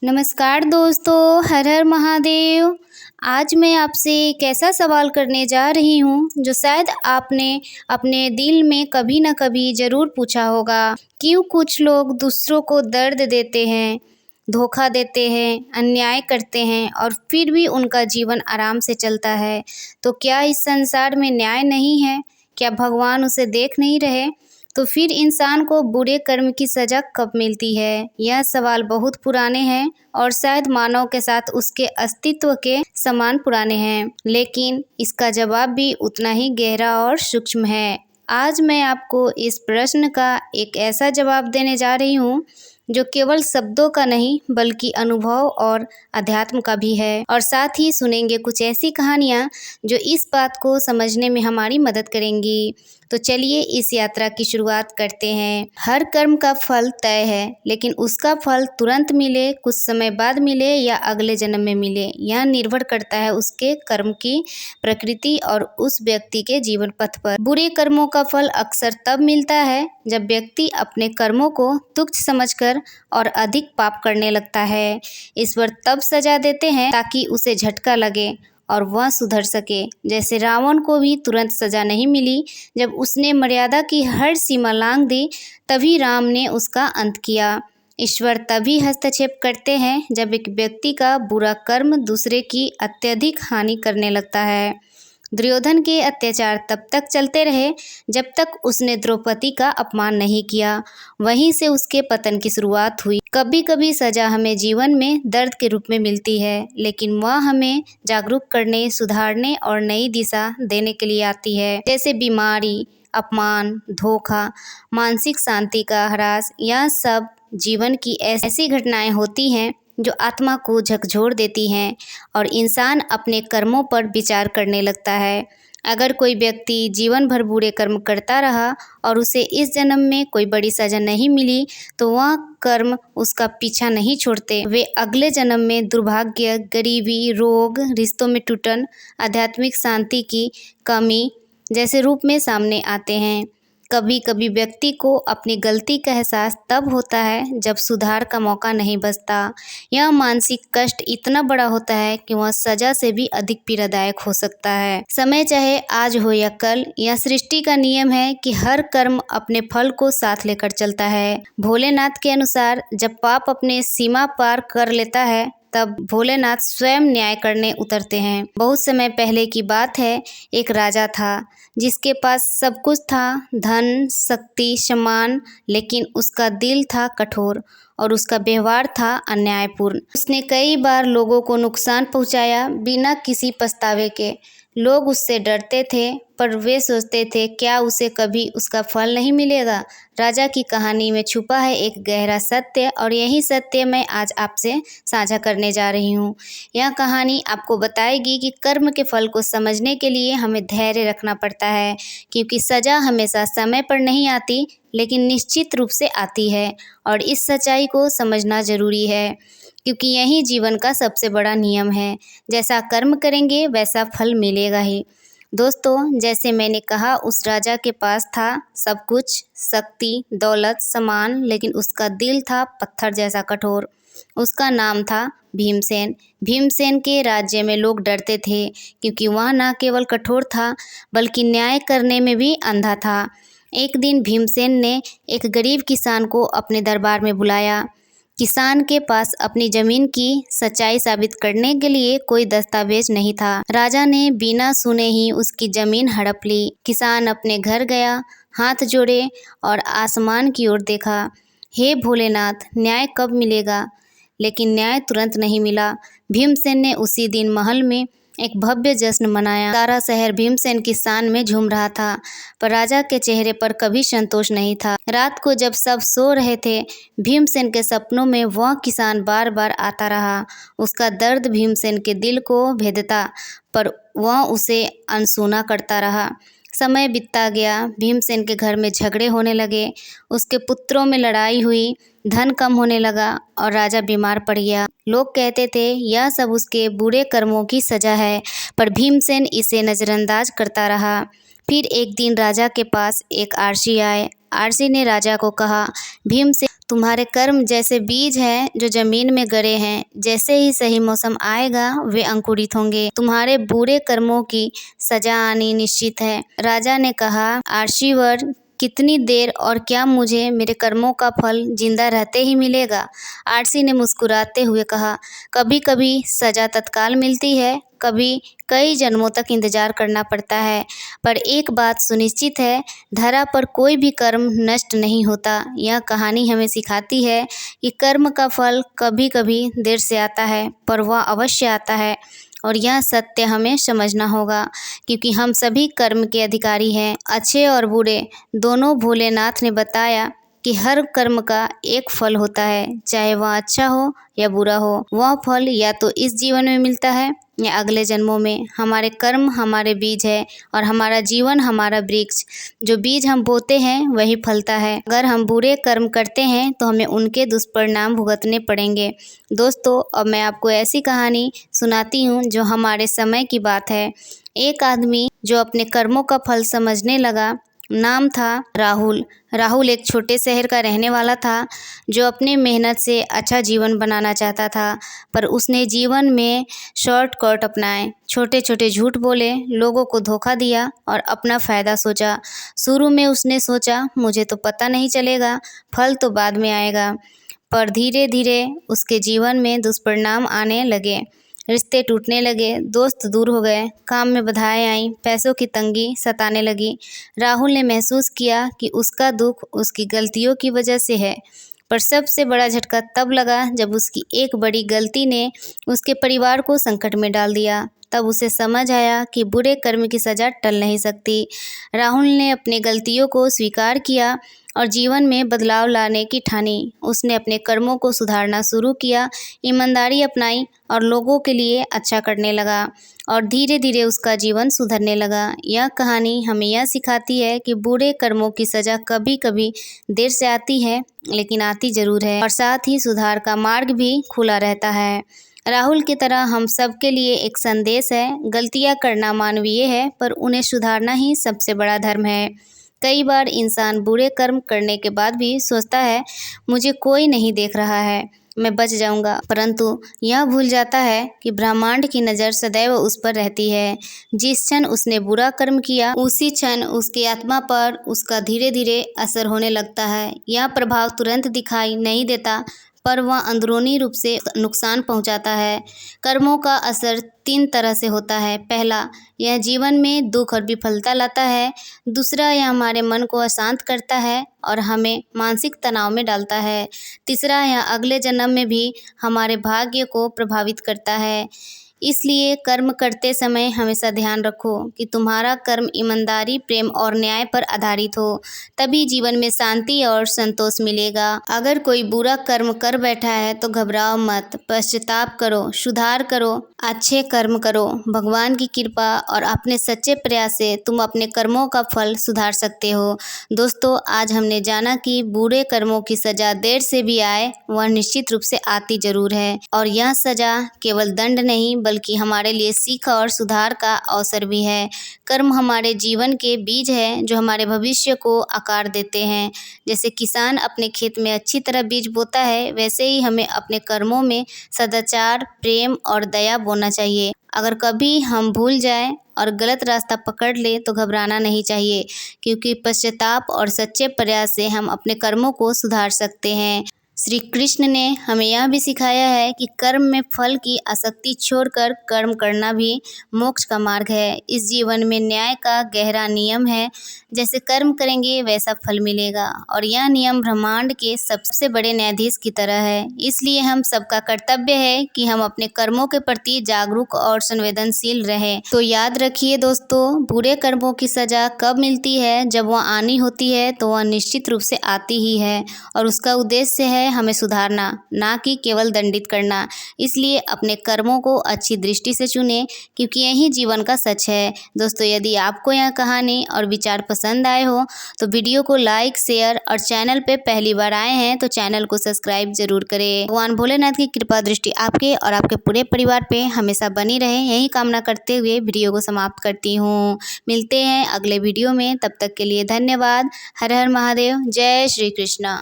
नमस्कार दोस्तों, हर हर महादेव। आज मैं आपसे एक ऐसा सवाल करने जा रही हूँ जो शायद आपने अपने दिल में कभी न कभी ज़रूर पूछा होगा। क्यों कुछ लोग दूसरों को दर्द देते हैं, धोखा देते हैं, अन्याय करते हैं और फिर भी उनका जीवन आराम से चलता है। तो क्या इस संसार में न्याय नहीं है? क्या भगवान उसे देख नहीं रहे? तो फिर इंसान को बुरे कर्म की सज़ा कब मिलती है? यह सवाल बहुत पुराने हैं और शायद मानव के साथ उसके अस्तित्व के समान पुराने हैं, लेकिन इसका जवाब भी उतना ही गहरा और सूक्ष्म है। आज मैं आपको इस प्रश्न का एक ऐसा जवाब देने जा रही हूँ जो केवल शब्दों का नहीं बल्कि अनुभव और अध्यात्म का भी है। और साथ ही सुनेंगे कुछ ऐसी कहानियाँ जो इस बात को समझने में हमारी मदद करेंगी। तो चलिए इस यात्रा की शुरुआत करते हैं। हर कर्म का फल तय है, लेकिन उसका फल तुरंत मिले, कुछ समय बाद मिले या अगले जन्म में मिले, यह निर्भर करता है उसके कर्म की प्रकृति और उस व्यक्ति के जीवन पथ पर। बुरे कर्मों का फल अक्सर तब मिलता है जब व्यक्ति अपने कर्मों को तुच्छ समझकर और अधिक पाप करने लगता है। ईश्वर तब सजा देते हैं ताकि उसे झटका लगे और वह सुधर सके। जैसे रावण को भी तुरंत सजा नहीं मिली, जब उसने मर्यादा की हर सीमा लांघ दी तभी राम ने उसका अंत किया। ईश्वर तभी हस्तक्षेप करते हैं जब एक व्यक्ति का बुरा कर्म दूसरे की अत्यधिक हानि करने लगता है। दुर्योधन के अत्याचार तब तक चलते रहे जब तक उसने द्रौपदी का अपमान नहीं किया। वहीं से उसके पतन की शुरुआत हुई। कभी कभी सजा हमें जीवन में दर्द के रूप में मिलती है, लेकिन वह हमें जागरूक करने, सुधारने और नई दिशा देने के लिए आती है। जैसे बीमारी, अपमान, धोखा, मानसिक शांति का ह्रास, यह सब जीवन की ऐसी घटनाएं होती हैं जो आत्मा को झकझोर देती हैं और इंसान अपने कर्मों पर विचार करने लगता है। अगर कोई व्यक्ति जीवन भर बुरे कर्म करता रहा और उसे इस जन्म में कोई बड़ी सजा नहीं मिली, तो वह कर्म उसका पीछा नहीं छोड़ते। वे अगले जन्म में दुर्भाग्य, गरीबी, रोग, रिश्तों में टूटन, आध्यात्मिक शांति की कमी जैसे रूप में सामने आते हैं। कभी कभी व्यक्ति को अपनी गलती का एहसास तब होता है जब सुधार का मौका नहीं बचता। यह मानसिक कष्ट इतना बड़ा होता है कि वह सजा से भी अधिक पीड़ादायक हो सकता है। समय चाहे आज हो या कल, यह सृष्टि का नियम है कि हर कर्म अपने फल को साथ लेकर चलता है। भोलेनाथ के अनुसार जब पाप अपने सीमा पार कर लेता है तब भोलेनाथ स्वयं न्याय करने उतरते हैं। बहुत समय पहले की बात है, एक राजा था जिसके पास सब कुछ था, धन, शक्ति, सम्मान, लेकिन उसका दिल था कठोर और उसका व्यवहार था अन्यायपूर्ण। उसने कई बार लोगों को नुकसान पहुंचाया बिना किसी पछतावे के। लोग उससे डरते थे, पर वे सोचते थे क्या उसे कभी उसका फल नहीं मिलेगा। राजा की कहानी में छुपा है एक गहरा सत्य, और यही सत्य मैं आज आपसे साझा करने जा रही हूँ। यह कहानी आपको बताएगी कि कर्म के फल को समझने के लिए हमें धैर्य रखना पड़ता है, क्योंकि सजा हमेशा समय पर नहीं आती, लेकिन निश्चित रूप से आती है। और इस सच्चाई को समझना जरूरी है, क्योंकि यही जीवन का सबसे बड़ा नियम है। जैसा कर्म करेंगे वैसा फल मिलेगा ही। दोस्तों, जैसे मैंने कहा, उस राजा के पास था सब कुछ, शक्ति, दौलत, सम्मान, लेकिन उसका दिल था पत्थर जैसा कठोर। उसका नाम था भीमसेन। भीमसेन के राज्य में लोग डरते थे, क्योंकि वह न केवल कठोर था बल्कि न्याय करने में भी अंधा था। एक दिन भीमसेन ने एक गरीब किसान को अपने दरबार में बुलाया। किसान के पास अपनी जमीन की सच्चाई साबित करने के लिए कोई दस्तावेज नहीं था। राजा ने बिना सुने ही उसकी जमीन हड़प ली। किसान अपने घर गया, हाथ जोड़े और आसमान की ओर देखा। हे भोलेनाथ, न्याय कब मिलेगा? लेकिन न्याय तुरंत नहीं मिला। भीमसेन ने उसी दिन महल में एक भव्य जश्न मनाया। सारा शहर भीमसेन की शान में झूम रहा था, पर राजा के चेहरे पर कभी संतोष नहीं था। रात को जब सब सो रहे थे, भीमसेन के सपनों में वह किसान बार बार आता रहा। उसका दर्द भीमसेन के दिल को भेदता, पर वह उसे अनसुना करता रहा। समय बीतता गया। भीमसेन के घर में झगड़े होने लगे, उसके पुत्रों में लड़ाई हुई, धन कम होने लगा और राजा बीमार पड़ गया। लोग कहते थे यह सब उसके बुरे कर्मों की सजा है, पर भीमसेन इसे नज़रअंदाज करता रहा। फिर एक दिन राजा के पास एक आरसी आए। आरसी ने राजा को कहा, भीमसेन, तुम्हारे कर्म जैसे बीज हैं जो जमीन में गड़े हैं, जैसे ही सही मौसम आएगा वे अंकुरित होंगे। तुम्हारे बुरे कर्मों की सजा आनी निश्चित है। राजा ने कहा, आर्षीवर, कितनी देर और क्या मुझे मेरे कर्मों का फल जिंदा रहते ही मिलेगा? आरसी ने मुस्कुराते हुए कहा, कभी कभी सजा तत्काल मिलती है, कभी कई जन्मों तक इंतजार करना पड़ता है। पर एक बात सुनिश्चित है, धरा पर कोई भी कर्म नष्ट नहीं होता। यह कहानी हमें सिखाती है कि कर्म का फल कभी कभी देर से आता है, पर वह अवश्य आता है। और यह सत्य हमें समझना होगा, क्योंकि हम सभी कर्म के अधिकारी हैं, अच्छे और बुरे दोनों। भोलेनाथ ने बताया कि हर कर्म का एक फल होता है, चाहे वह अच्छा हो या बुरा हो। वह फल या तो इस जीवन में मिलता है या अगले जन्मों में। हमारे कर्म हमारे बीज है और हमारा जीवन हमारा वृक्ष। जो बीज हम बोते हैं वही फलता है। अगर हम बुरे कर्म करते हैं तो हमें उनके दुष्परिणाम भुगतने पड़ेंगे। दोस्तों, अब मैं आपको ऐसी कहानी सुनाती हूँ जो हमारे समय की बात है। एक आदमी जो अपने कर्मों का फल समझने लगा, नाम था राहुल। राहुल एक छोटे शहर का रहने वाला था जो अपने मेहनत से अच्छा जीवन बनाना चाहता था, पर उसने जीवन में शॉर्टकट अपनाए, छोटे छोटे झूठ बोले, लोगों को धोखा दिया और अपना फ़ायदा सोचा। शुरू में उसने सोचा, मुझे तो पता नहीं चलेगा, फल तो बाद में आएगा। पर धीरे धीरे उसके जीवन में दुष्परिणाम आने लगे। रिश्ते टूटने लगे, दोस्त दूर हो गए, काम में बाधाएं आईं, पैसों की तंगी सताने लगी। राहुल ने महसूस किया कि उसका दुख उसकी गलतियों की वजह से है। पर सबसे बड़ा झटका तब लगा जब उसकी एक बड़ी गलती ने उसके परिवार को संकट में डाल दिया। तब उसे समझ आया कि बुरे कर्म की सज़ा टल नहीं सकती। राहुल ने अपनी गलतियों को स्वीकार किया और जीवन में बदलाव लाने की ठानी। उसने अपने कर्मों को सुधारना शुरू किया, ईमानदारी अपनाई और लोगों के लिए अच्छा करने लगा, और धीरे धीरे उसका जीवन सुधरने लगा। यह कहानी हमें यह सिखाती है कि बुरे कर्मों की सज़ा कभी कभी देर से आती है, लेकिन आती ज़रूर है, और साथ ही सुधार का मार्ग भी खुला रहता है। राहुल की तरह हम सब के लिए एक संदेश है, गलतियां करना मानवीय है, पर उन्हें सुधारना ही सबसे बड़ा धर्म है। कई बार इंसान बुरे कर्म करने के बाद भी सोचता है, मुझे कोई नहीं देख रहा है, मैं बच जाऊंगा, परंतु यह भूल जाता है कि ब्रह्मांड की नज़र सदैव उस पर रहती है। जिस क्षण उसने बुरा कर्म किया, उसी क्षण उसकी आत्मा पर उसका धीरे धीरे असर होने लगता है। यह प्रभाव तुरंत दिखाई नहीं देता, पर वह अंदरूनी रूप से नुकसान पहुंचाता है। कर्मों का असर 3 तरह से होता है। पहला, यह जीवन में दुख और विफलता लाता है। दूसरा, यह हमारे मन को अशांत करता है और हमें मानसिक तनाव में डालता है। तीसरा, यह अगले जन्म में भी हमारे भाग्य को प्रभावित करता है। इसलिए कर्म करते समय हमेशा ध्यान रखो कि तुम्हारा कर्म ईमानदारी, प्रेम और न्याय पर आधारित हो, तभी जीवन में शांति और संतोष मिलेगा। अगर कोई बुरा कर्म कर बैठा है तो घबराओ मत, पश्चाताप करो, सुधार करो, अच्छे कर्म करो। भगवान की कृपा और अपने सच्चे प्रयास से तुम अपने कर्मों का फल सुधार सकते हो। दोस्तों, आज हमने जाना कि बुरे कर्मों की सजा देर से भी आए, वह निश्चित रूप से आती जरूर है, और यह सजा केवल दंड नहीं बल्कि हमारे लिए सीख और सुधार का अवसर भी है। कर्म हमारे जीवन के बीज है जो हमारे भविष्य को आकार देते हैं। जैसे किसान अपने खेत में अच्छी तरह बीज बोता है, वैसे ही हमें अपने कर्मों में सदाचार, प्रेम और दया बोना चाहिए। अगर कभी हम भूल जाएं और गलत रास्ता पकड़ ले तो घबराना नहीं चाहिए, क्योंकि पश्चाताप और सच्चे प्रयास से हम अपने कर्मों को सुधार सकते हैं। श्री कृष्ण ने हमें यह भी सिखाया है कि कर्म में फल की आसक्ति छोड़कर कर्म करना भी मोक्ष का मार्ग है। इस जीवन में न्याय का गहरा नियम है, जैसे कर्म करेंगे वैसा फल मिलेगा, और यह नियम ब्रह्मांड के सबसे बड़े न्यायाधीश की तरह है। इसलिए हम सबका कर्तव्य है कि हम अपने कर्मों के प्रति जागरूक और संवेदनशील रहें। तो याद रखिए दोस्तों, बुरे कर्मों की सजा कब मिलती है? जब वह आनी होती है तो वह निश्चित रूप से आती ही है, और उसका उद्देश्य है हमें सुधारना, ना कि केवल दंडित करना। इसलिए अपने कर्मों को अच्छी दृष्टि से चुनें, क्योंकि यही जीवन का सच है। दोस्तों, यदि आपको यह कहानी और विचार पसंद आए हो तो वीडियो को लाइक, शेयर और चैनल पे पहली बार आए हैं तो चैनल को सब्सक्राइब जरूर करें। भगवान भोलेनाथ की कृपा दृष्टि आपके और आपके पूरे परिवार पे हमेशा बनी रहे, यही कामना करते हुए वीडियो को समाप्त करती हूँ। मिलते हैं अगले वीडियो में, तब तक के लिए धन्यवाद। हर हर महादेव। जय श्री कृष्ण।